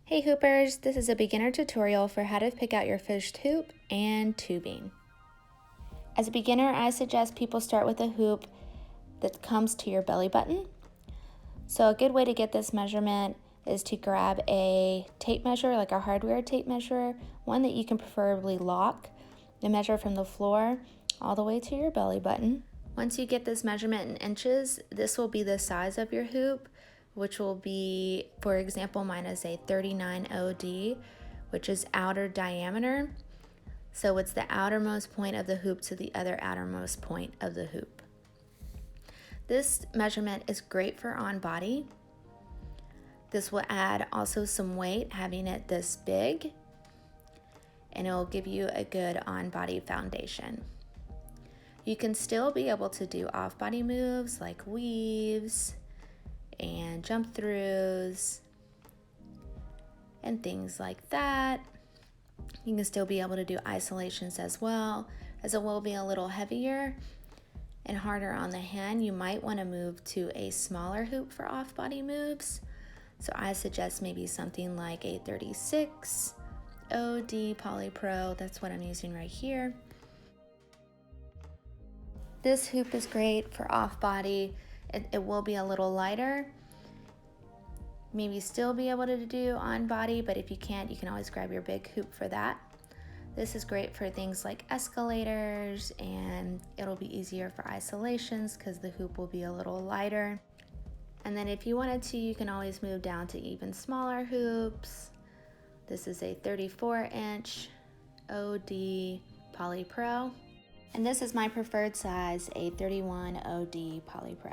Hey Hoopers, this is a beginner tutorial for how to pick out your fished hoop and tubing. As a beginner, I suggest people start with a hoop that comes to your belly button. So a good way to get this measurement is to grab a tape measure, like a hardware tape measure, one that you can preferably lock, and measure from the floor all the way to your belly button. Once you get this measurement in inches, this will be the size of your hoop, which will be, for example, mine is a 39 OD, which is outer diameter. So it's the outermost point of the hoop to the other outermost point of the hoop. This measurement is great for on body. This will add also some weight, having it this big, and it will give you a good on body foundation. You can still be able to do off body moves like weaves and jump throughs and things like that. You can still be able to do isolations as well, as it will be a little heavier and harder on the hand. You might want to move to a smaller hoop for off body moves. So I suggest maybe something like a 36 OD Poly Pro. That's what I'm using right here. This hoop is great for off body. It will be a little lighter. Maybe still be able to do on body, but if you can't, you can always grab your big hoop for that. This is great for things like escalators, and it'll be easier for isolations because the hoop will be a little lighter. And then if you wanted to, you can always move down to even smaller hoops. This is a 34-inch OD Poly Pro. And this is my preferred size, a 31 OD Poly Pro.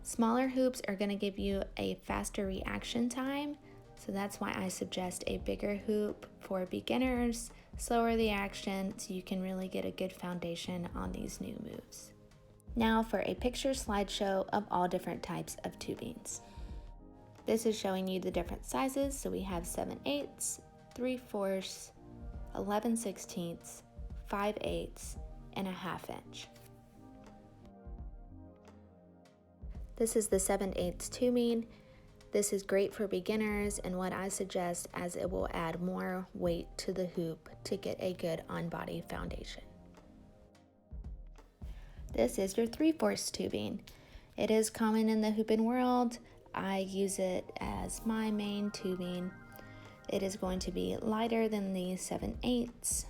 Smaller hoops are going to give you a faster reaction time, so that's why I suggest a bigger hoop for beginners, slower the action, so you can really get a good foundation on these new moves. Now for a picture slideshow of all different types of tubings. This is showing you the different sizes, so we have 7/8, 3/4, 11/16, 5/8, and a 1/2 inch. This is the 7/8 tubing. This is great for beginners, and what I suggest, as it will add more weight to the hoop to get a good on-body foundation. This is your 3/4 tubing. It is common in the hooping world. I use it as my main tubing. It is going to be lighter than the 7/8,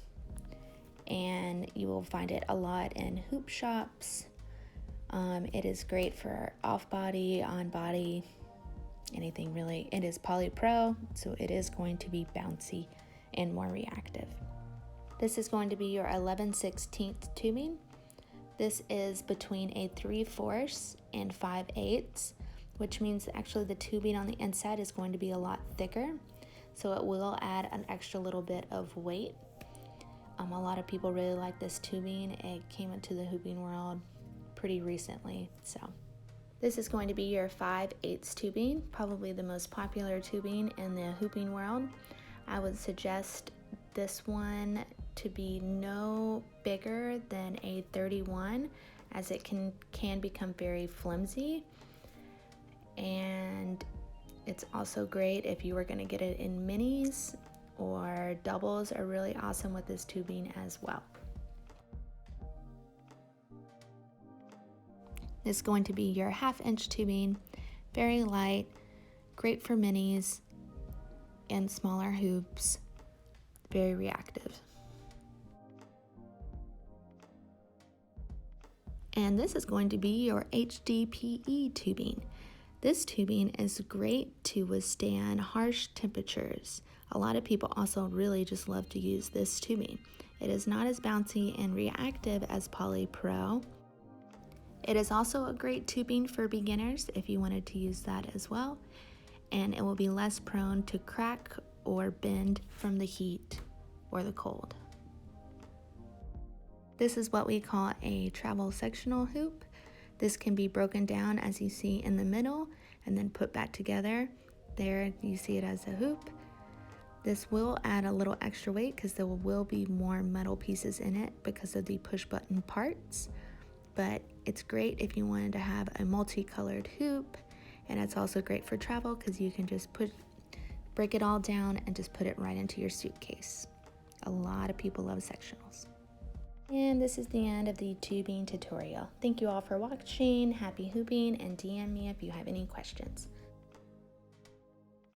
and you will find it a lot in hoop shops. It is great for off body, on body, anything really. It is Poly Pro, so it is going to be bouncy and more reactive. This is going to be your 11/16 tubing. This is between a 3/4 and 5/8, which means actually the tubing on the inside is going to be a lot thicker, so it will add an extra little bit of weight. A lot of people really like this tubing. It came into the hooping world pretty recently, so. This is going to be your 5/8 tubing, probably the most popular tubing in the hooping world. I would suggest this one to be no bigger than a 31, as it can become very flimsy. And it's also great if you were going to get it in minis, or doubles are really awesome with this tubing as well. This is going to be your 1/2 inch tubing, very light, great for minis and smaller hoops, very reactive. And this is going to be your HDPE tubing. This tubing is great to withstand harsh temperatures. A lot of people also really just love to use this tubing. It is not as bouncy and reactive as Poly Pro. It is also a great tubing for beginners if you wanted to use that as well, and it will be less prone to crack or bend from the heat or the cold. This is what we call a travel sectional hoop. This can be broken down as you see in the middle and then put back together. There you see it as a hoop. This will add a little extra weight because there will be more metal pieces in it because of the push button parts, but it's great if you wanted to have a multicolored hoop, and it's also great for travel because you can just put break it all down and just put it right into your suitcase. A lot of people love sectionals. And this is the end of the tubing tutorial. Thank you all for watching. Happy hooping, and DM me if you have any questions.